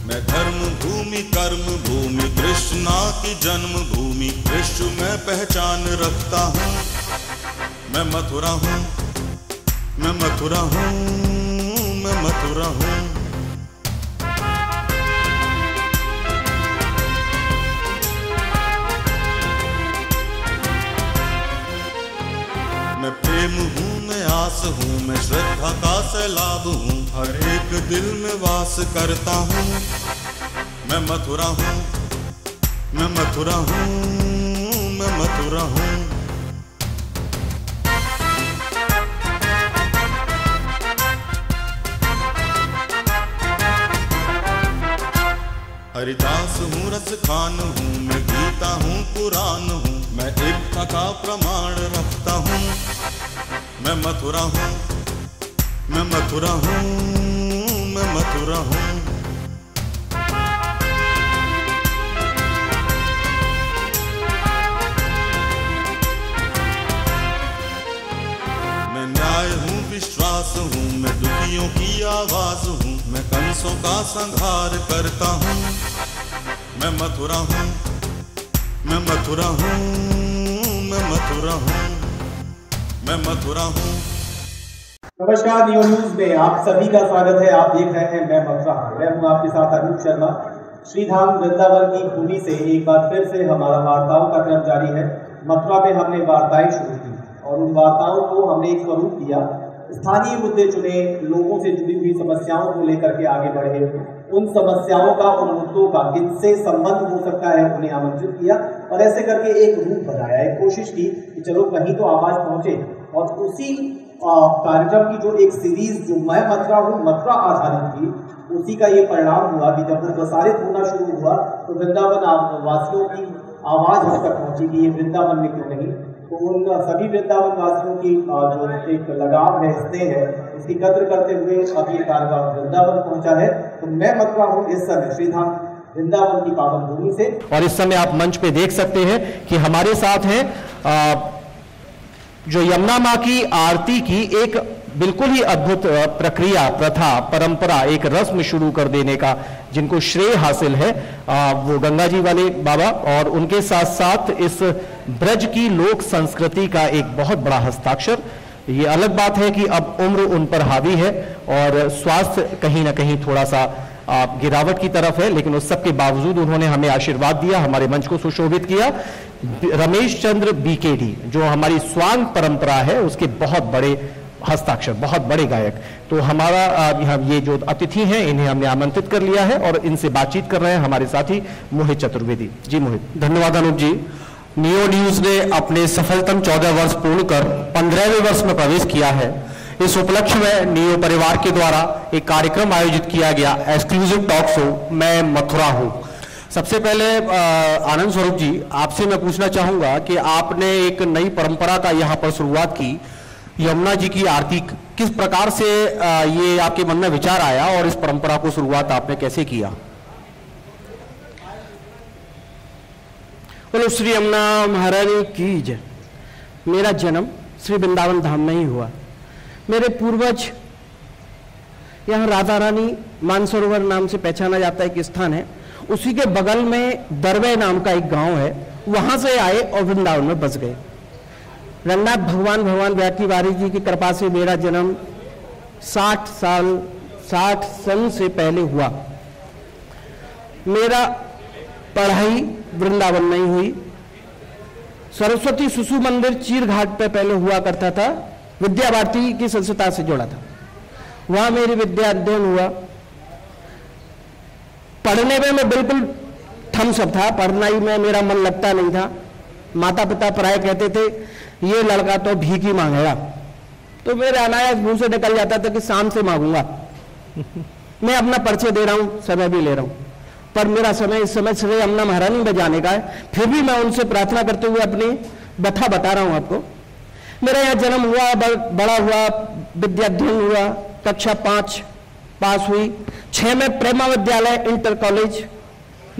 मैं धर्म भूमि कर्म भूमि कृष्णा की जन्म भूमि विश्व में पहचान रखता हूँ। मैं मथुरा हूँ, मैं मथुरा हूँ, मैं मथुरा हूँ। मैं प्रेम हूँ, मैं आस हूँ, मैं श्रद्धा का सैलाब हूँ, हर एक दिल में वास करता हूँ। मैं मथुरा हूँ, मैं मथुरा हूँ, मैं मथुरा हूँ। हरिदास हूँ, रस खान हूँ, मैं गीता हूँ, पुराण हूँ, मैं एकता का प्रमाण रखता हूँ। मैं मथुरा हूँ, मैं मथुरा हूँ, मैं मथुरा हूँ। मैं न्याय हूँ, विश्वास हूँ, मैं दुखियों की आवाज हूँ, मैं कंसों का संहार करता हूँ। मैं मथुरा हूँ, मैं मथुरा हूँ, मैं मथुरा हूँ, मैं मथुरा हूँ। नमस्कार, नियो न्यूज में आप सभी का स्वागत है। आप देख रहे हैं मैं मथुरा हूँ। मैं हूँ आपके साथ अनूप शर्मा। श्रीधाम वृंदावन की भूमि से एक बार फिर से हमारा वार्ताओं का क्रम जारी है। मथुरा में हमने वार्ताएं शुरू की और उन वार्ताओं को हमने एक स्वरूप दिया। स्थानीय मुद्दे चुने, लोगों से जुड़ी हुई समस्याओं को लेकर के आगे बढ़े, उन समस्याओं का, उन मुद्दों का किससे संबंध हो सकता है उन्हें आमंत्रित किया और ऐसे करके एक रूप बनाया, एक कोशिश की कि चलो कहीं तो आवाज पहुंचे। और उसी कार्यक्रम की जो एक सीरीज जो मैं मथुरा हूँ मथुरा आधारित थी, उसी का ये परिणाम हुआ कि जब वो प्रसारित होना शुरू हुआ तो वृंदावन वासियों की आवाज हम तक पहुंची कि ये वृंदावन में क्यों नहीं। तो उन सभी वृंदावन वासियों की जो एक लगाव है, स्नेह है, इसकी कद्र करते हुए अब ये कार्यक्रम वृंदावन पहुंचा है। तो मैं मथुरा हूँ इस समय श्रीधाम वृंदावन की पावन भूमि से। और इस समय आप मंच पे देख सकते हैं कि हमारे साथ हैं जो यमुना माँ की आरती की एक बिल्कुल ही अद्भुत प्रक्रिया, प्रथा, परंपरा, एक रस्म शुरू कर देने का जिनको श्रेय हासिल है, वो गंगा जी वाले बाबा और उनके साथ साथ इस ब्रज की लोक संस्कृति का एक बहुत बड़ा हस्ताक्षर। ये अलग बात है कि अब उम्र उन पर हावी है और स्वास्थ्य कहीं ना कहीं थोड़ा सा गिरावट की तरफ है, लेकिन उस सब के बावजूद उन्होंने हमें आशीर्वाद दिया, हमारे मंच को सुशोभित किया। रमेश चंद्र बीकेडी जो हमारी स्वांग परंपरा है उसके बहुत बड़े हस्ताक्षर, बहुत बड़े गायक। तो हमारा ये जो अतिथि हैं इन्हें हमने आमंत्रित कर लिया है और इनसे बातचीत कर रहे हैं हमारे साथी मोहित चतुर्वेदी जी। मोहित। धन्यवाद अनूप जी। नियो न्यूज ने अपने सफलतम 14 वर्ष पूर्ण कर 15वें वर्ष में प्रवेश किया है। इस उपलक्ष्य में नियो परिवार के द्वारा एक कार्यक्रम आयोजित किया गया, एक्सक्लूसिव टॉक शो मैं मथुरा हूँ। सबसे पहले आनंद स्वरूप जी, आपसे मैं पूछना चाहूंगा कि आपने एक नई परंपरा का यहाँ पर शुरुआत की, यमुना जी की आरती, किस प्रकार से ये आपके मन में विचार आया और इस परंपरा को शुरुआत आपने कैसे किया? बोलो श्री यमुना महारानी की जय। मेरा जन्म श्री वृंदावन धाम में ही हुआ। मेरे पूर्वज, यहाँ राधा रानी मानसरोवर नाम से पहचाना जाता है, एक स्थान है, उसी के बगल में दरवे नाम का एक गांव है, वहां से आए और वृंदावन में बस गए। रंगनाथ भगवान व्याकी वारी जी की कृपा से मेरा जन्म 60 सन से पहले हुआ। मेरा पढ़ाई वृंदावन में ही हुई। सरस्वती शिशु मंदिर चीर घाट पे पहले हुआ करता था, विद्या भारती की संस्था से जुड़ा था, वहां मेरी विद्या अध्ययन हुआ। पढ़ने में मैं बिल्कुल थम्सअप था, पढ़ाई में मेरा मन लगता नहीं था। माता पिता प्राय कहते थे ये लड़का तो भीख ही मांगेगा, तो मेरे अनायास मुंह से निकल जाता था कि शाम से मांगूंगा। मैं अपना परिचय दे रहा हूं, समय भी ले रहा हूं, पर मेरा समय इस समय श्री यमुना महारानी में जाने का है। फिर भी मैं उनसे प्रार्थना करते हुए अपनी व्यथा बता रहा हूं आपको। मेरा यहाँ जन्म हुआ, बड़ा हुआ, विद्या अध्ययन हुआ, कक्षा 5 पास हुई। 6 में प्रेमा विद्यालय, इंटर कॉलेज,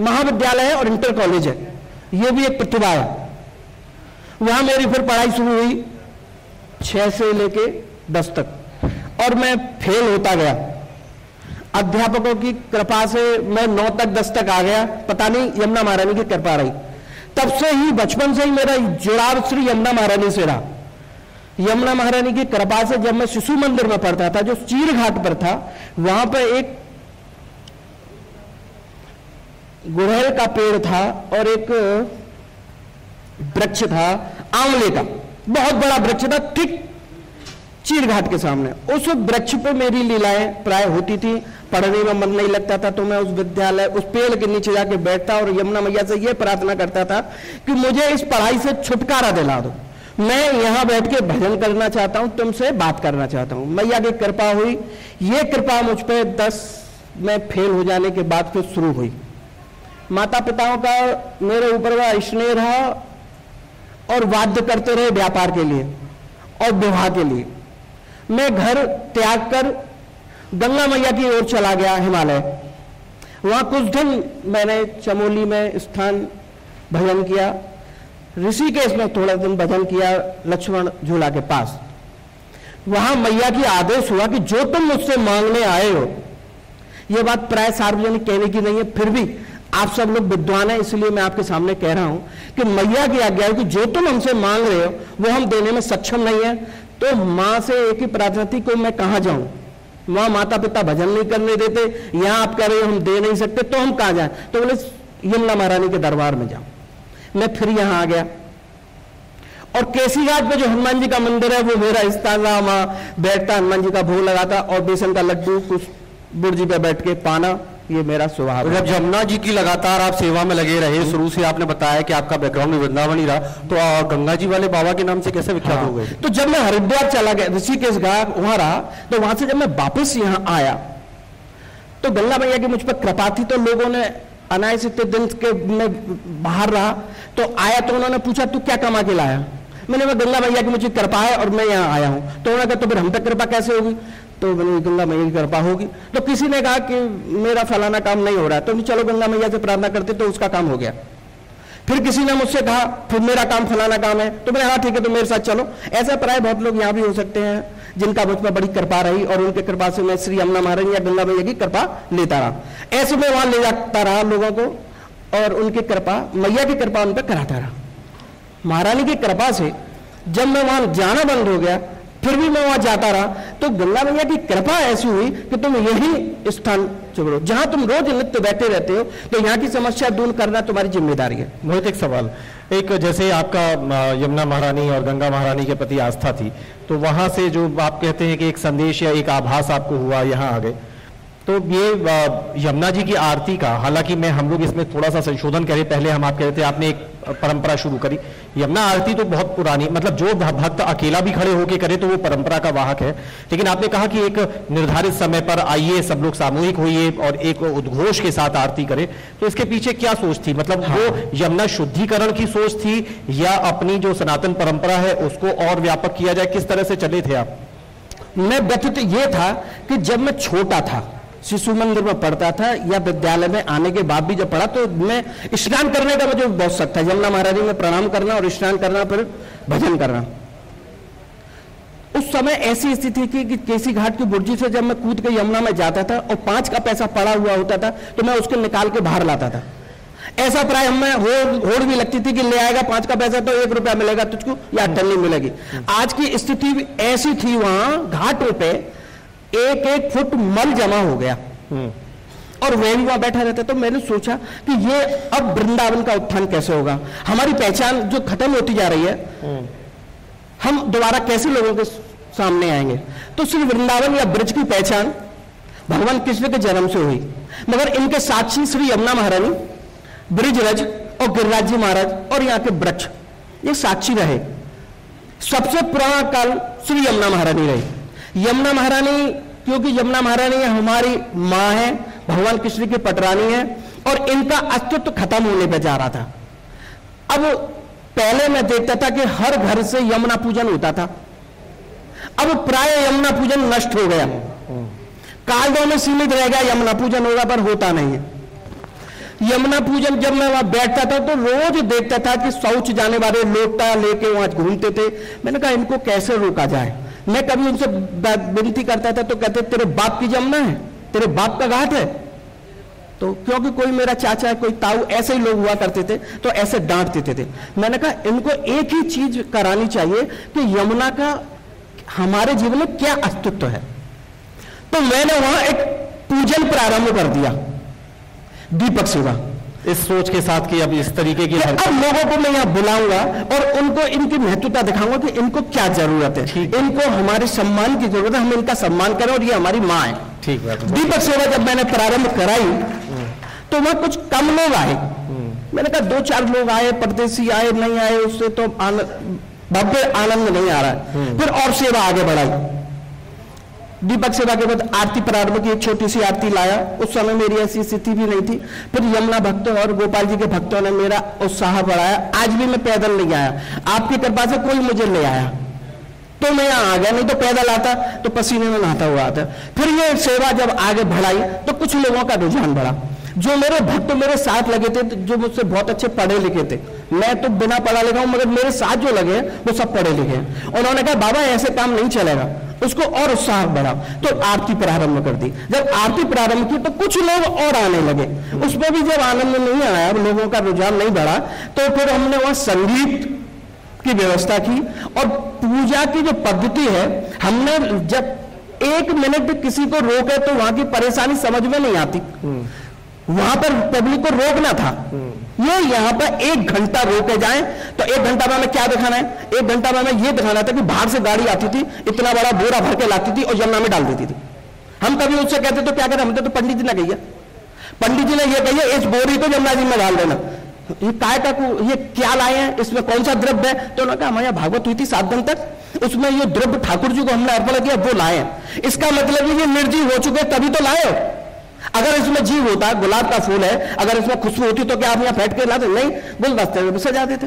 महाविद्यालय है और इंटर कॉलेज है, ये भी एक प्रतिभा है। वहां मेरी फिर पढ़ाई शुरू हुई 6 से लेके 10 तक और मैं फेल होता गया। अध्यापकों की कृपा से मैं 9 तक 10 तक आ गया, पता नहीं यमुना महारानी की कृपा रही। तब से ही बचपन से ही मेरा जुड़ाव श्री यमुना महारानी से रहा। यमुना महारानी की कृपा से जब मैं शिशु मंदिर में पढ़ता था, जो चीर घाट पर था, वहां पर एक गुड़हल का पेड़ था और एक वृक्ष था आंवले का, बहुत बड़ा वृक्ष था, ठीक चीर घाट के सामने। उस वृक्ष पर मेरी लीलाएं प्राय होती थी। पढ़ने में मन नहीं लगता था तो मैं उस विद्यालय, उस पेड़ के नीचे जाके बैठता और यमुना मैया से यह प्रार्थना करता था कि मुझे इस पढ़ाई से छुटकारा दिला दो, मैं यहां बैठ के भजन करना चाहता हूं, तुमसे बात करना चाहता हूं। मैया की कृपा हुई। ये कृपा मुझ पर 10 में फेल हो जाने के बाद फिर शुरू हुई। माता पिताओं का मेरे ऊपर वह स्नेह रहा और वाद्य करते रहे व्यापार के लिए और विवाह के लिए। मैं घर त्याग कर गंगा मैया की ओर चला गया, हिमालय। वहां कुछ दिन मैंने चमोली में स्थान भजन किया, ऋषिकेश में थोड़ा दिन भजन किया, लक्ष्मण झूला के पास। वहां मैया की आदेश हुआ कि जो तुम मुझसे मांगने आए हो, यह बात प्राय सार्वजनिक कहने की नहीं है, फिर भी आप सब लोग विद्वान हैं इसलिए मैं आपके सामने कह रहा हूं कि मैया की आज्ञा है कि जो तुम हमसे मांग रहे हो वो हम देने में सक्षम नहीं है। तो मां से एक ही प्रार्थना थी कि मैं कहां जाऊं। वहां माता पिता भजन नहीं करने देते, यहां आप कह रहे हो हम दे नहीं सकते, तो हम कहां जाएं? तो बोले यमुना महारानी के दरबार में जाओ। मैं फिर यहां आ गया और केसी घाट पे जो हनुमान जी का मंदिर है वो मेरा स्थान रहा। वहां बैठता, हनुमान जी का भोग लगाता और बेसन का लड्डू कुछ बुर्जी पे बैठ के पाना, ये मेरा स्वभाव है। जब यमुना जी की लगातार आप सेवा में लगे रहे, शुरू से आपने बताया कि आपका बैकग्राउंड वृंदावन ही रहा, तो गंगा जी वाले बाबा के नाम से कैसे विख्यात हो गए? तो जब मैं हरिद्वार चला गया, ऋषिकेश गया, वहां रहा, तो वहां से जब मैं वापस यहाँ आया तो गंगा मैया की मुझ पर कृपा थी। तो लोगों ने अनायास इतने दिन के मैं बाहर रहा तो आया तो उन्होंने पूछा तू क्या कमा के लाया? मैंने कहा गंगा मैया की मुझे कृपा है और मैं यहाँ आया हूँ। तो उन्होंने कहा तो फिर हम तक कृपा कैसे होगी? तो मैंने गंगा मैया की कृपा होगी। तो किसी ने कहा कि मेरा फलाना काम नहीं हो रहा है, तो चलो गंगा मैया से प्रार्थना करते तो उसका काम हो गया। फिर किसी ने मुझसे कहा फिर मेरा काम फलाना काम है, तो मैंने हाँ ठीक है तो मेरे साथ चलो। ऐसा प्राय बहुत लोग यहाँ भी हो सकते हैं जिनका मुझ पर बड़ी कृपा रही और उनके कृपा से मैं श्री यमुना महारानी या गंगा मैया की कृपा लेता रहा। ऐसे में वहां ले जाता रहा लोगों को और उनकी कृपा, मैया की कृपा उन पर कराता रहा। महारानी की कृपा से जब मैं वहां जाना बंद हो गया फिर भी मैं वहां जाता रहा, तो गंगा मैया की कृपा ऐसी हुई कि तुम यही स्थान चुनो जहां तुम रोज नित्य बैठे रहते हो, तो यहाँ की समस्या दूर करना तुम्हारी जिम्मेदारी है। बहुत एक सवाल, एक जैसे आपका यमुना महारानी और गंगा महारानी के प्रति आस्था थी, तो वहां से जो आप कहते हैं कि एक संदेश या एक आभास आपको हुआ, यहाँ आ गए, तो ये यमुना जी की आरती का, हालांकि हम लोग इसमें थोड़ा सा संशोधन करें, पहले हम आप कहते थे आपने एक परंपरा शुरू करी। यमुना आरती तो बहुत पुरानी, मतलब जो भक्त अकेला भी खड़े होके करे तो वो परंपरा का वाहक है, लेकिन आपने कहा कि एक निर्धारित समय पर आइए सब लोग सामूहिक होइए और एक उद्घोष के साथ आरती करें, तो इसके पीछे क्या सोच थी? मतलब वो यमुना शुद्धिकरण की सोच थी या अपनी जो सनातन परंपरा है उसको और व्यापक किया जाए, किस तरह से चले थे आप? मैं व्यतीत ये था कि जब मैं छोटा था, शिशु मंदिर में पढ़ता था या विद्यालय में आने के बाद भी जब पढ़ा, तो मैं स्नान करने का मुझे बहुत शौक था। यमुना महारानी में प्रणाम करना और स्नान करना, फिर भजन करना। उस समय ऐसी स्थिति थी कि केसी घाट की बुर्जी से जब मैं कूद के यमुना में जाता था और 5 का पैसा पड़ा हुआ होता था तो मैं उसको निकाल के बाहर लाता था। ऐसा प्राय हमें होड़ भी लगती थी कि ले आएगा 5 का पैसा तो 1 रुपया मिलेगा तुझको या अट्ठन्नी मिलेगी। आज की स्थिति ऐसी थी, वहां घाटों पे 1-1 फुट मल जमा हो गया और वह भी वहां बैठा रहता। तो मैंने सोचा कि ये अब वृंदावन का उत्थान कैसे होगा, हमारी पहचान जो खत्म होती जा रही है, हम दोबारा कैसे लोगों के सामने आएंगे? तो श्री वृंदावन या ब्रज की पहचान भगवान कृष्ण के जन्म से हुई, मगर इनके साक्षी श्री यमुना महारानी, ब्रिजरज और गिरिराज जी महाराज और यहाँ के वृक्ष, ये साक्षी रहे। सबसे पुराना काल श्री यमुना महारानी रही। यमुना महारानी, क्योंकि यमुना महारानी हमारी माँ है, भगवान कृष्ण की पटरानी है और इनका अस्तित्व खत्म होने पे जा रहा था। अब पहले मैं देखता था कि हर घर से यमुना पूजन होता था, अब प्राय यमुना पूजन नष्ट हो गया, कालदों में सीमित रह गया, यमुना पूजन होगा पर होता नहीं है। यमुना पूजन जब मैं वहां बैठता था तो रोज देखता था कि शौच जाने वाले लोटा लेके वहां घूमते थे। मैंने कहा इनको कैसे रोका जाए। मैं कभी उनसे विनती करता था तो कहते तेरे बाप की यमुना है, तेरे बाप का घाट है? तो क्योंकि कोई मेरा चाचा, कोई ताऊ, ऐसे ही लोग हुआ करते थे, तो ऐसे डांट देते थे। मैंने कहा इनको एक ही चीज करानी चाहिए कि यमुना का हमारे जीवन में क्या अस्तित्व है। तो मैंने वहां एक पूजन प्रारंभ कर दिया, दीपक सेवा, इस सोच के साथ कि अब इस तरीके की अब लोगों को मैं यहाँ बुलाऊंगा और उनको इनकी महत्वता दिखाऊंगा कि इनको क्या जरूरत है, इनको हमारे सम्मान की जरूरत है, हम इनका सम्मान करें और ये हमारी माँ है। ठीक है। दीपक सेवा जब मैंने प्रारंभ कराई तो वहां कुछ कम लोग आए। मैंने कहा 2-4 लोग आए, परदेसी आए, नहीं आए, उससे तो भव्य आनंद नहीं आ रहा है। फिर और सेवा आगे बढ़ाई। दीपक सेवा के बाद आरती प्रारंभ की, एक छोटी सी आरती लाया। उस समय मेरी ऐसी स्थिति भी नहीं थी। फिर यमुना भक्तों और गोपाल जी के भक्तों ने मेरा उत्साह बढ़ाया। आज भी मैं पैदल नहीं आया, आपकी कृपा से कोई मुझे ले आया तो मैं यहाँ आ गया, नहीं तो पैदल आता तो पसीने में नहाता हुआ आता। फिर ये सेवा जब आगे बढ़ाई तो कुछ लोगों का रुझान बढ़ा। जो मेरे भक्त मेरे साथ लगे थे, जो मुझसे बहुत अच्छे पढ़े लिखे थे, मैं तो बिना पढ़ा लिखा हूं, मगर मेरे साथ जो लगे वो सब पढ़े लिखे हैं। उन्होंने कहा बाबा ऐसे काम नहीं चलेगा, उसको और उत्साह बढ़ा। तो आरती प्रारंभ कर दी। जब आरती प्रारंभ की तो कुछ लोग और आने लगे। उसमें भी जब आनंद नहीं आया, लोगों का रुझान नहीं बढ़ा, तो फिर हमने वहां संगीत की व्यवस्था की। और पूजा की जो पद्धति है, हमने जब 1 मिनट किसी को रोके तो वहां की परेशानी समझ में नहीं आती। वहां पर पब्लिक को रोकना था। ये यहाँ पर 1 घंटा रोके जाए तो 1 घंटा में हमें क्या दिखाना है? 1 घंटा में हमें ये दिखाना था कि बाहर से गाड़ी आती थी, इतना बड़ा बोरा भर के लाती थी और यमुना में डाल देती थी। हम कभी उससे कहते तो क्या करें, हमने तो पंडित जी ने कही, पंडित जी ने ये कही इस बोरी को यमुना जी में डाल देना। ये काय का ये क्या लाए हैं, इसमें कौन सा द्रव्य है? तो उन्होंने कहा हमारे यहाँ भागवत हुई थी 7 दिन तक, उसमें ये द्रव्य ठाकुर जी को हमने अर्पण किया, वो लाए हैं। इसका मतलब ये निर्जीव हो चुके तभी तो लाए हो। अगर इसमें जीव होता, गुलाब का फूल है, अगर इसमें खुशबू होती तो क्या आप यहाँ फेंट के लाते? नहीं, गुलदस्ते में सजा देते,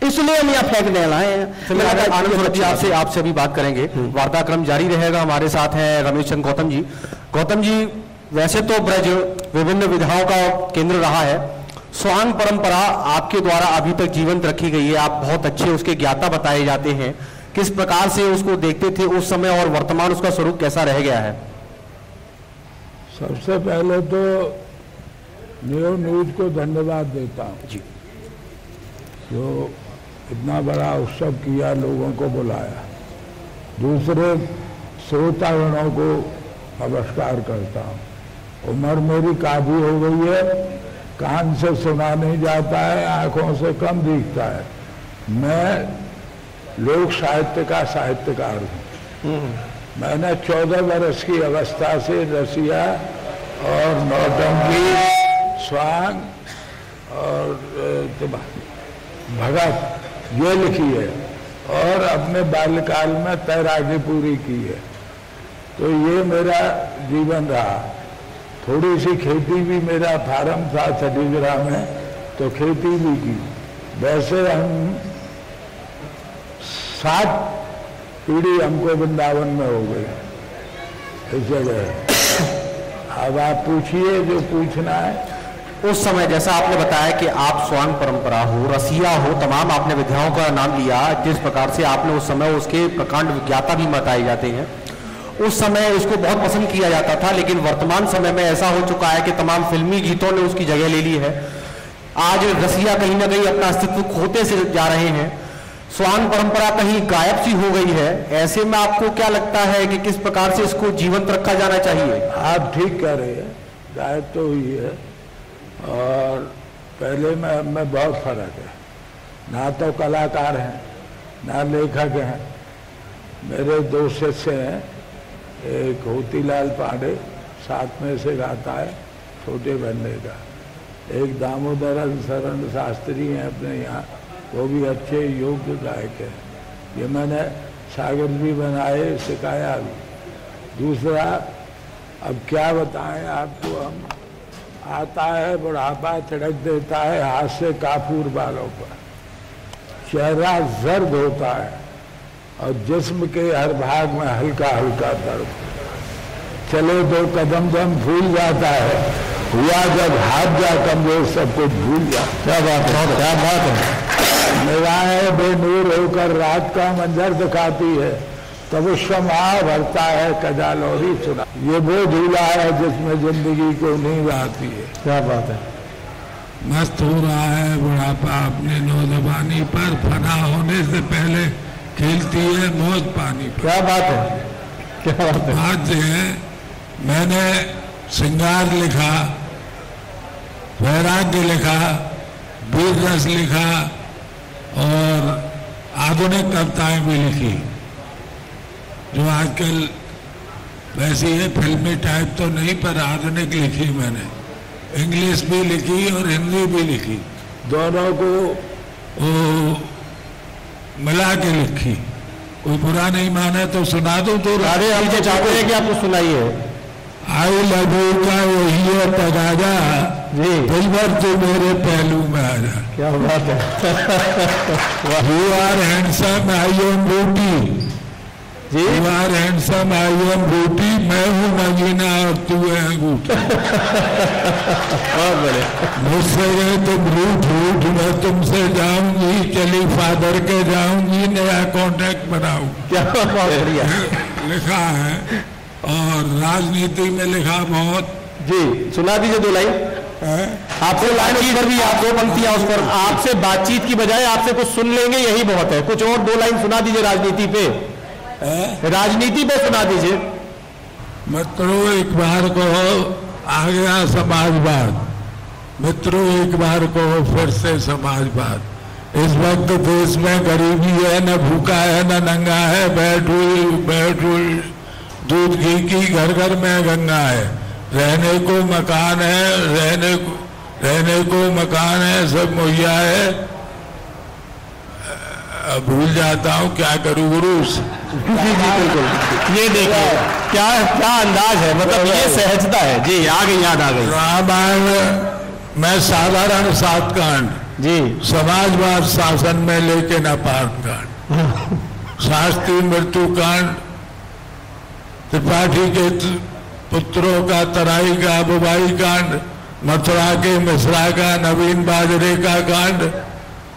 इसलिए हम यहाँ फेंकने लाए हैं। आपसे आपसे अभी बात करेंगे, वार्ताक्रम जारी रहेगा। हमारे साथ हैं रमेश चंद्र गौतम जी। गौतम जी, वैसे तो ब्रज विभिन्न विधाओं का केंद्र रहा है, स्वांग परंपरा आपके द्वारा अभी तक जीवंत रखी गई है, आप बहुत अच्छे उसके ज्ञाता बताए जाते हैं। किस प्रकार से उसको देखते थे उस समय और वर्तमान उसका स्वरूप कैसा रह गया है? सबसे पहले तो नियो न्यूज को धन्यवाद देता हूँ जी, जो इतना बड़ा उत्सव किया, लोगों को बुलाया। दूसरे श्रोतागणों को नमस्कार करता हूँ। उम्र मेरी काफी हो गई है, कान से सुना नहीं जाता है, आंखों से कम दिखता है। मैं लोक साहित्य का साहित्यकार हूँ। मैंने 14 वर्ष की अवस्था से रसिया और नौटंकी, स्वांग और भगत ये लिखी है, और अपने बाल्यकाल में तैराकी पूरी की है। तो ये मेरा जीवन रहा। थोड़ी सी खेती भी मेरा फार्म था छत्तीसगढ़ में, तो खेती भी की। वैसे हम 7 पीढ़ी हमको वृंदावन में हो गई इस जगह। अब आप पूछिए जो पूछना है। उस समय जैसा आपने बताया कि आप स्वांग परंपरा हो, रसिया हो, तमाम आपने विधाओं का नाम लिया, जिस प्रकार से आपने उस समय उसके प्रकांड विज्ञाता भी बताए जाते हैं, उस समय उसको बहुत पसंद किया जाता था। लेकिन वर्तमान समय में ऐसा हो चुका है कि तमाम फिल्मी गीतों ने उसकी जगह ले ली है। आज रसिया कहीं ना कहीं अपना अस्तित्व खोते से जा रहे हैं, स्वांग परंपरा कहीं गायब सी हो गई है। ऐसे में आपको क्या लगता है कि किस प्रकार से इसको जीवंत रखा जाना चाहिए? आप ठीक कह रहे हैं, गायब तो हुई है, और पहले में अब में बहुत फर्क है। ना तो कलाकार हैं, ना लेखक हैं। मेरे 2 शिष्य हैं, एक होतीलाल पांडे साथ में से गाता है, छोटे बंदे का। एक दामोदर शरण शास्त्री हैं अपने यहाँ, वो भी अच्छे योग्य गायक हैं। ये मैंने सागर भी बनाए, सिखाया भी। दूसरा, अब क्या बताएं आपको, हम आता है बुढ़ापा छिड़क देता है हाथ से काफूर बालों पर, चेहरा जर्द होता है और जिस्म के हर भाग में हल्का हल्का दर्द। चले 2 कदम दम भूल जाता है, हुआ जब हाथ जा कमजोर सब कुछ भूल जाता। क्या बात है, क्या बात है। निगाहें बेनूर होकर रात का मंजर दिखाती है, तब उसमा भरता है कजालौरी सुना। ये वो झूला है जिसमें जिंदगी को नींद आती है। क्या बात है। मस्त हो रहा है बुढ़ापा अपनी नौजवानी पर, फना होने से पहले खेलती है मौज पानी पर। क्या बात है, क्या बात है। बात ये है, मैंने श्रृंगार लिखा, वैराग्य लिखा, वीर रस लिखा और आधुनिक कविताएं भी लिखी, जो आजकल वैसी है फिल्मी टाइप तो नहीं पर आधुनिक लिखी मैंने। इंग्लिश भी लिखी और हिंदी भी लिखी, दोनों को मिला के लिखी। कोई बुरा नहीं माने तो सुना दो। तो अरे हम तो चाहते हैं कि आपको सुनाइए। आई लव यू का वही है तगाजा जी, दिल भर तो मेरे पहलू में आ जा। क्या बात है। You are handsome I am beauty जी, you are handsome I am beauty, मैं हूँ नगीना और तू है अंगूठी। बहुत बड़े। मुझसे गए तुम रूठ रूठ, मैं तुमसे जाऊंगी, चली फादर के जाऊंगी, नया कॉन्ट्रैक्ट बनाऊं। क्या बढ़िया लिखा है। और राजनीति में लिखा बहुत। जी, सुना दीजिए दो लाइन। आपसे बातचीत पर भी आप दो पंक्तियां उस पर, आपसे बातचीत की बजाय आपसे कुछ सुन लेंगे यही बहुत है। कुछ और दो लाइन सुना दीजिए राजनीति पे। राजनीति पे सुना दीजिए। मित्रों एक बार कहो आ गया समाजवाद, मित्रों एक बार कहो फिर से समाजवाद। इस वक्त देश में गरीबी है, न भूखा है न नंगा है, बैठ हुई दूध घी की घर घर में गंगा है। रहने को मकान है, रहने को मकान है, सब मुहैया है। भूल जाता हूँ क्या करूँ गुरु। जी बिल्कुल। ये देखिए क्या क्या अंदाज है, मतलब ये सहजता है। जी आ गई, याद आ गई। रामायण में साधारण 7 कांड, जी समाजवाद शासन में लेके अपार कांड, शास्त्री मृत्यु कांड, त्रिपाठी के पुत्रों का तराई का बुबाई कांड, मथुरा के मिश्रा का नवीन बाजरे का कांड।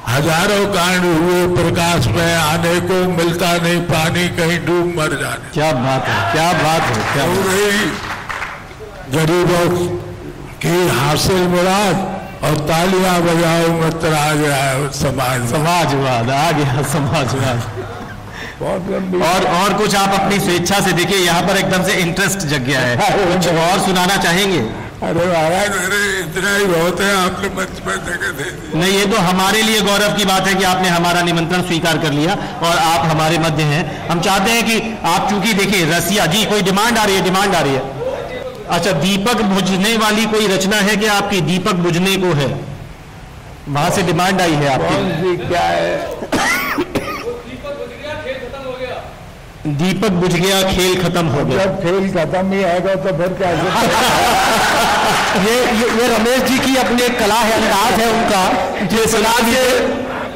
हजारों कांड हुए प्रकाश में आने को, मिलता नहीं पानी कहीं डूब मर जाने। क्या बात है, क्या बात है, क्या गरीबों की हासिल मुराद और तालियां बजाओ मित्र आ गया है समाजवाद आ गया समाजवाद। बहुत लंबी। और कुछ आप अपनी स्वेच्छा से देखिए, यहाँ पर एकदम से इंटरेस्ट जग गया है। कुछ और सुनाना चाहेंगे? अरे महाराज मेरे इतना ही बहुत है, आपने मंच पर जगह दे दी। नहीं, ये तो हमारे लिए गौरव की बात है कि आपने हमारा निमंत्रण स्वीकार कर लिया और आप हमारे मध्य हैं। हम चाहते हैं कि आप, चूंकि देखिए रसिया जी, कोई डिमांड आ रही है, डिमांड आ रही है। अच्छा, दीपक बुझने वाली कोई रचना है कि आपकी? दीपक बुझने को है, वहां से डिमांड आई है आपकी। क्या है? दीपक बुझ गया खेल खत्म हो गया। जब खेल खत्म ही आएगा तो फिर कैसे? ये रमेश जी की अपनी एक कला है, अंदाज है उनका। ये सुना दीजिए,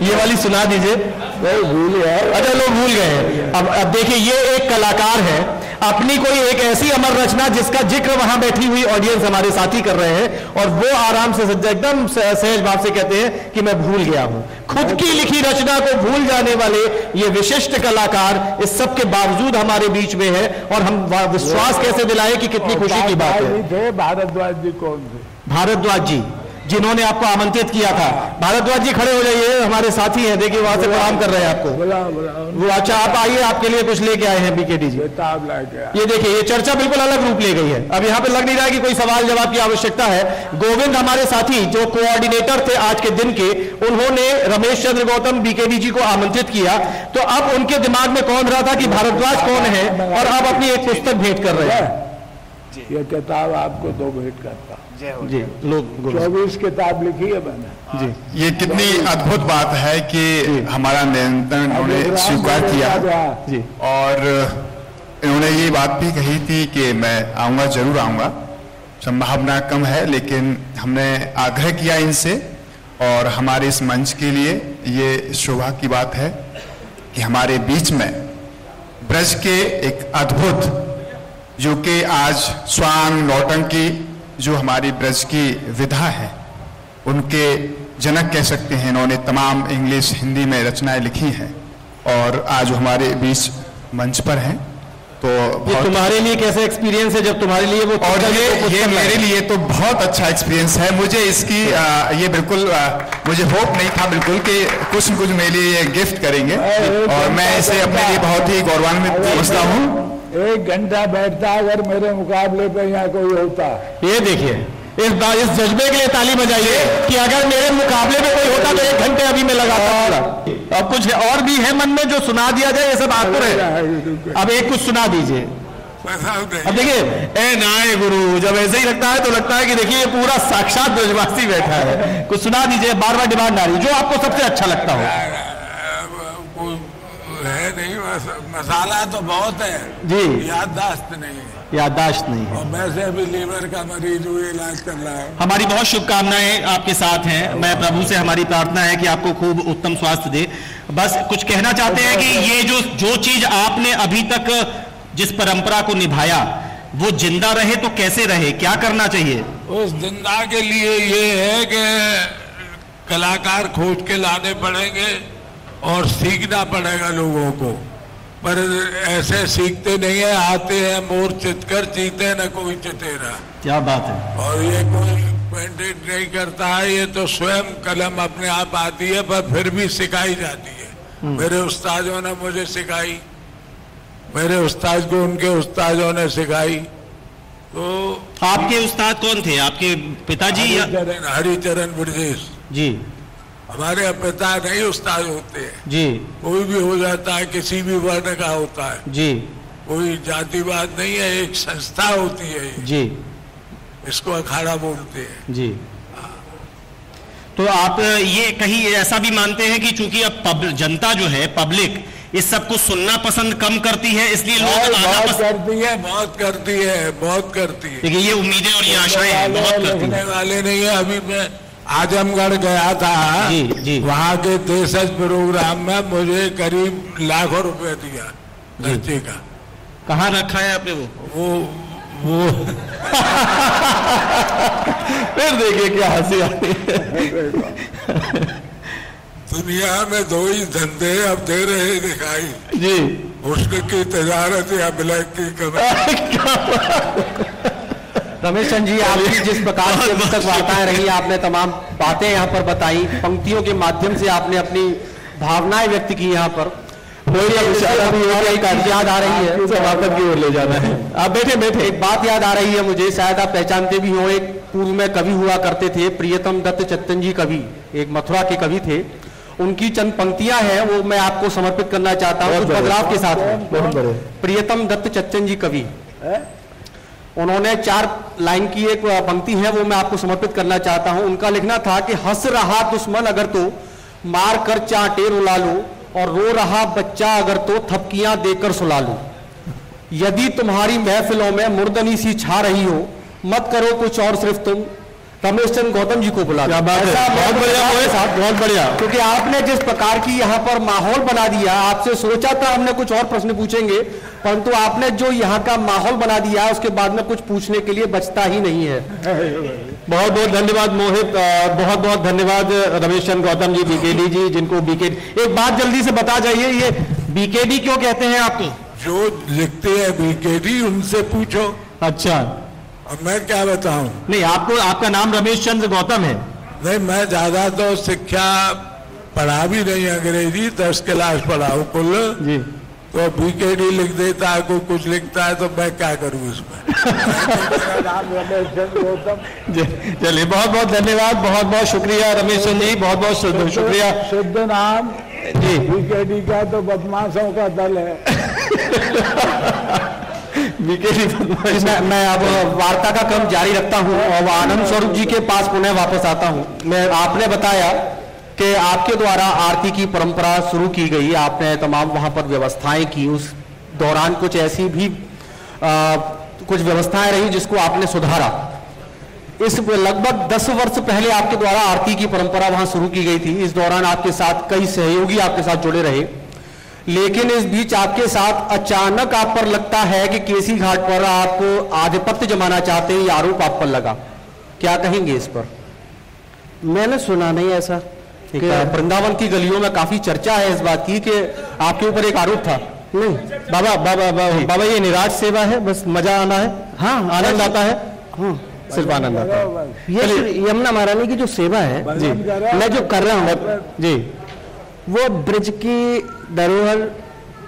ये वाली सुना दीजिए। भूल गए। अच्छा, लोग भूल गए। अब देखिए, ये एक कलाकार है, अपनी कोई एक ऐसी अमर रचना जिसका जिक्र वहां बैठी हुई ऑडियंस हमारे साथी कर रहे हैं, और वो आराम से एकदम सहज भाव से कहते हैं कि मैं भूल गया हूं। खुद की लिखी रचना को भूल जाने वाले ये विशिष्ट कलाकार इस सब के बावजूद हमारे बीच में है, और हम विश्वास कैसे दिलाएं कि कितनी खुशी की बात है। भारद्वाज जी कौन थे? भारद्वाज जी, जिन्होंने आपको आमंत्रित किया था। भारद्वाज जी खड़े हो जाइए, हमारे साथी हैं, देखिए वहां से प्रणाम कर रहे हैं आपको। वो अच्छा, आप आइए, आपके लिए कुछ लेके आए हैं बीकेडी जी। ये देखिए, ये चर्चा बिल्कुल अलग रूप ले गई है। अब यहाँ पे लग नहीं रहा कि कोई सवाल जवाब की आवश्यकता है। गोविंद हमारे साथी जो कोऑर्डिनेटर थे आज के दिन के, उन्होंने रमेश चंद्र गौतम बीकेडी जी को आमंत्रित किया, तो अब उनके दिमाग में कौन रहा था कि भारद्वाज कौन है, और अब अपनी एक पुस्तक भेंट कर रहे हैं। ये किताब आपको दो भेंट करता जी। लोग 24 किताब लिखी है मैंने जी। ये कितनी अद्भुत बात है कि हमारा निमंत्रण इन्होंने स्वीकार किया, जी। और इन्होंने ये बात भी कही थी कि मैं आऊँगा, जरूर आऊँगा। संभावना कम है, लेकिन हमने आग्रह किया इनसे, और हमारे इस मंच के लिए ये शोभा की बात है कि हमारे बीच में ब्रज के एक अद्भुत, जो कि आज स्वांग नौटंकी जो हमारी ब्रज की विधा है, उनके जनक कह सकते हैं। इन्होंने तमाम इंग्लिश हिंदी में रचनाएं लिखी हैं, और आज हमारे बीच मंच पर हैं। तो ये तुम्हारे लिए कैसे एक्सपीरियंस है जब तुम्हारे लिए वो, और ये मेरे लिए तो बहुत अच्छा एक्सपीरियंस है। मुझे इसकी ये बिल्कुल मुझे होप नहीं था बिल्कुल कि कुछ न कुछ मेरे लिए ये गिफ्ट करेंगे, और मैं इसे अपने लिए बहुत ही गौरवान्वित समझता हूँ। 1 घंटा बैठता अगर मेरे मुकाबले पे यहाँ कोई होता। ये देखिए, इस जज्बे के लिए ताली बजाइए कि अगर मेरे मुकाबले में कोई होता तो 1 घंटे अभी मैं लगाता। अब कुछ और भी है मन में जो सुना दिया जाए, ये सब आतुर है। अब एक कुछ सुना दीजिए। अब देखिए, ए नाय गुरु, जब ऐसे ही लगता है तो लगता है कि देखिए ये पूरा साक्षात ब्रजवासी बैठा है। कुछ सुना दीजिए, बार बार डिमांड आ रही, जो आपको सबसे अच्छा लगता हो। है नहीं, मसाला तो बहुत है जी, याददाश्त नहीं है। याददाश्त नहीं है। और वैसे भी लीवर का मरीज हुए इलाज कर रहा है। हमारी बहुत शुभकामनाएं आपके साथ हैं। मैं प्रभु से हमारी प्रार्थना है कि आपको खूब उत्तम स्वास्थ्य दे। बस कुछ कहना चाहते हैं कि ये जो चीज आपने अभी तक जिस परंपरा को निभाया वो जिंदा रहे तो कैसे रहे, क्या करना चाहिए? उस जिंदा के लिए ये है कि कलाकार खोज के लाने पड़ेंगे और सीखना पड़ेगा लोगों को। पर ऐसे सीखते नहीं है, आते हैं मोर चितकर, जीते न कोई चितेरा। क्या बात है। और ये कोई पेटेंट नहीं करता है, ये तो स्वयं कलम अपने आप आती है, पर फिर भी सिखाई जाती है। मेरे उस्तादों ने मुझे सिखाई, मेरे उस्ताद को उनके उस्तादों ने सिखाई। तो आपके उस्ताद कौन थे? आपके पिताजी? हरिचरण ब्रजेश जी। हमारे पिता नहीं उस्ताद होते हैं जी। कोई भी हो जाता है, किसी भी वर्ण का होता है जी। कोई जातिवाद नहीं है, एक संस्था होती है जी, इसको अखाड़ा बोलते हैं जी। तो आप ये कहीं ऐसा भी मानते हैं कि चूंकि अब जनता जो है, पब्लिक इस सब को सुनना पसंद कम करती है, इसलिए लोग बहुत करती है, बहुत करती है, बहुत करती है। देखिए, ये उम्मीदें और ये आशाएं हैं, बहुत करती है। वाले नहीं है। अभी मैं आजमगढ़ गया था, जी, जी। वहाँ के देशज प्रोग्राम में मुझे करीब लाखों रुपए दिया खर्चे का। कहाँ रखा है आपने वो फिर देखिए क्या हंसी आती है। दुनिया में 2 ही धंधे अब दे रहे दिखाई जी, हुस्न की तजारत या ब्लैक की कमाई। रमेश चंद जी, आपकी जिस प्रकार से अभी तक वार्ताएं रही, आपने तमाम बातें यहाँ पर बताई, पंक्तियों के माध्यम से आपने अपनी भावनाएं व्यक्त की। यहाँ पर एक याद आ रही है, समापन की ओर ले जाना है। आप बैठे। एक बात याद आ रही है मुझे, शायद आप पहचानते भी हो। एक पूर्व में कवि हुआ करते थे, प्रियतम दत्त चत्तन जी कवि, एक मथुरा के कवि थे। उनकी चंद पंक्तियां हैं, वो मैं आपको समर्पित करना चाहता हूँ, कुछ बदलाव के साथ। बहुत बड़े प्रियतम दत्त चत्तन जी कवि, उन्होंने 4 लाइन की एक पंक्ति है, वो मैं आपको समर्पित करना चाहता हूं। उनका लिखना था कि हंस रहा दुश्मन अगर तो मार कर चांटे रुला लो, और रो रहा बच्चा अगर तो थपकियां देकर सुला लो। यदि तुम्हारी महफिलों में मुर्दनी सी छा रही हो, मत करो कुछ और, सिर्फ तुम रमेश चंद गौतम जी को बुला। क्या बात है, बहुत बढ़िया, बहुत बढ़िया। क्योंकि आपने जिस प्रकार की यहाँ पर माहौल बना दिया, आपसे सोचा था हमने कुछ और प्रश्न पूछेंगे, परंतु आपने जो यहाँ का माहौल बना दिया, उसके बाद में कुछ पूछने के लिए बचता ही नहीं है। बहुत बहुत धन्यवाद मोहित, बहुत बहुत धन्यवाद रमेश चंद गौतम जी, बीकेडी जी, जिनको बीकेडी। एक बात जल्दी से बता जाइए, ये बीकेडी क्यों कहते हैं आपको? जो लिखते हैं बीकेडी उनसे पूछो। अच्छा, अब मैं क्या बताऊं? नहीं, आपको, आपका नाम रमेश चंद्र गौतम है? नहीं, मैं ज्यादा तो शिक्षा पढ़ा भी नहीं, अंग्रेजी 10 क्लास पढ़ा हूँ कुल जी। तो बीकेडी लिख देता है, कोई कुछ लिखता है, तो मैं क्या करूँ इसमें। चलिए, बहुत बहुत धन्यवाद, बहुत बहुत शुक्रिया रमेश चंद्र जी, बहुत बहुत शुक्रिया। शुद्ध नाम जी बीकेडी का तो बदमाशों का दल है। मैं अब वार्ता का क्रम जारी रखता हूं और आनंद स्वरूप जी के पास पुनः वापस आता हूं। मैं, आपने बताया कि आपके द्वारा आरती की परंपरा शुरू की गई, आपने तमाम वहां पर व्यवस्थाएं की, उस दौरान कुछ ऐसी भी कुछ व्यवस्थाएं रही जिसको आपने सुधारा। इस लगभग 10 वर्ष पहले आपके द्वारा आरती की परंपरा वहां शुरू की गई थी। इस दौरान आपके साथ कई सहयोगी आपके साथ जुड़े रहे, लेकिन इस बीच आपके साथ अचानक आप पर लगता है कि केसी घाट पर आप आधिपत्य जमाना चाहते हैं, ये आरोप आप पर लगा। क्या कहेंगे इस पर? मैंने सुना नहीं ऐसा। वृंदावन की गलियों में काफी चर्चा है इस बात की कि आपके ऊपर एक आरोप था। नहीं बाबा ये निराट सेवा है, बस मजा आना है। हाँ, आनंद आता है। हाँ, सिर्फ आनंद आता है। ये यमुना महारानी की जो सेवा है जी, मैं जो कर रहा हूँ जी, वो ब्रज की धरोहर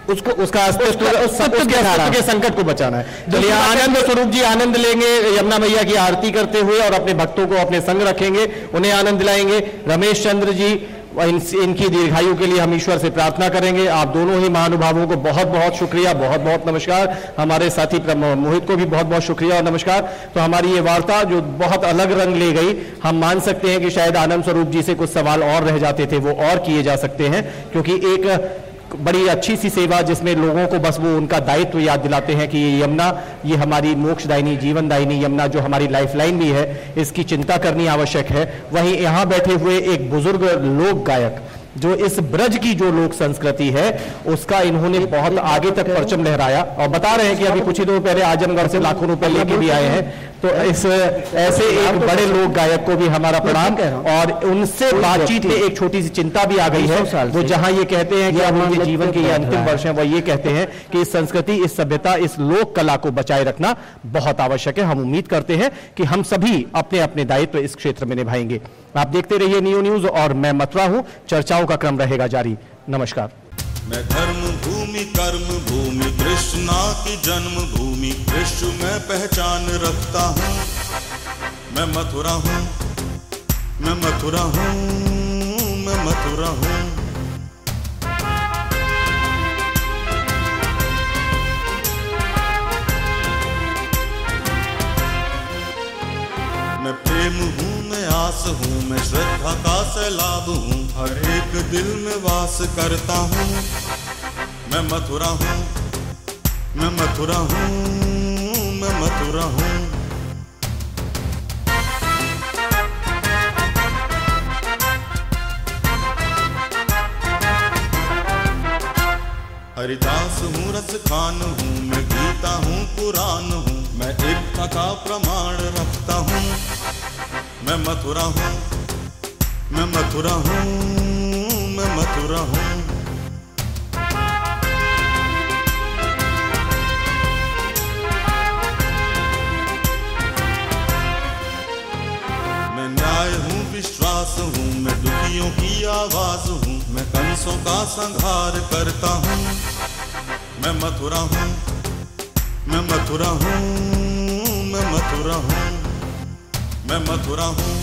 उसका अस्तित्व के संकट को बचाना है। चलिए आनंद स्वरूप जी आनंद लेंगे, यमुना मैया की आरती करते हुए और अपने भक्तों को अपने संग रखेंगे, उन्हें आनंद दिलाएंगे। रमेश चंद्र जी, इनकी दीर्घायु के लिए हम ईश्वर से प्रार्थना करेंगे। आप दोनों ही महानुभावों को बहुत बहुत शुक्रिया, बहुत बहुत नमस्कार। हमारे साथी मोहित को भी बहुत बहुत शुक्रिया और नमस्कार। तो हमारी ये वार्ता जो बहुत अलग रंग ले गई, हम मान सकते हैं कि शायद आनंद स्वरूप जी से कुछ सवाल और रह जाते थे, वो और किए जा सकते हैं, क्योंकि एक बड़ी अच्छी सी सेवा जिसमें लोगों को बस वो उनका दायित्व याद दिलाते हैं कि ये यमुना, ये हमारी मोक्षदायिनी जीवनदायिनी यमुना जो हमारी लाइफलाइन भी है, इसकी चिंता करनी आवश्यक है। वहीं यहाँ बैठे हुए एक बुजुर्ग लोक गायक जो इस ब्रज की जो लोक संस्कृति है उसका इन्होंने बहुत आगे तक परचम लहराया, और बता रहे हैं कि अभी कुछ ही दिनों पहले आजमगढ़ से लाखों रुपए लेके भी आए हैं। तो इस ऐसे एक बड़े लोक गायक को भी हमारा प्रणाम। और उनसे बातचीत में एक छोटी सी चिंता भी आ गई है, वो जहां ये कहते हैं कि अब उनके जीवन के ये अंतिम वर्ष हैं, वो ये कहते हैं कि इस संस्कृति, इस सभ्यता, इस लोक कला को बचाए रखना बहुत आवश्यक है। हम उम्मीद करते हैं कि हम सभी अपने अपने दायित्व इस क्षेत्र में निभाएंगे। आप देखते रहिए नियो न्यूज, और मैं मथुरा हूं। चर्चाओं का क्रम रहेगा जारी। नमस्कार। मैं धर्म भूमि, कर्म भूमि, कृष्णा की जन्म भूमि, विश्व में पहचान रखता हूँ। मैं मथुरा हूँ, मैं मथुरा हूँ, मैं मथुरा हूँ। मैं प्रेम हूँ, मैं आस हूँ, मैं श्रद्धा का सैलाब हूँ, हर एक दिल में वास करता हूँ। मैं मथुरा हूँ, मैं मथुरा हूँ, मैं मथुरा हूँ। हरिदास हूँ, रस खान हूँ, मैं गीता हूँ, पुराण हूँ, मैं एकता का प्रमाण रखता हूँ। मैं मथुरा हूँ, मैं मथुरा हूँ, मैं मथुरा हूँ। मैं न्याय हूँ, विश्वास हूँ, मैं दुखियों की आवाज हूँ, मैं कंसों का संहार करता हूँ। मैं मथुरा हूँ, मैं मथुरा हूँ, मैं मथुरा हूँ, मैं मथुरा हूँ।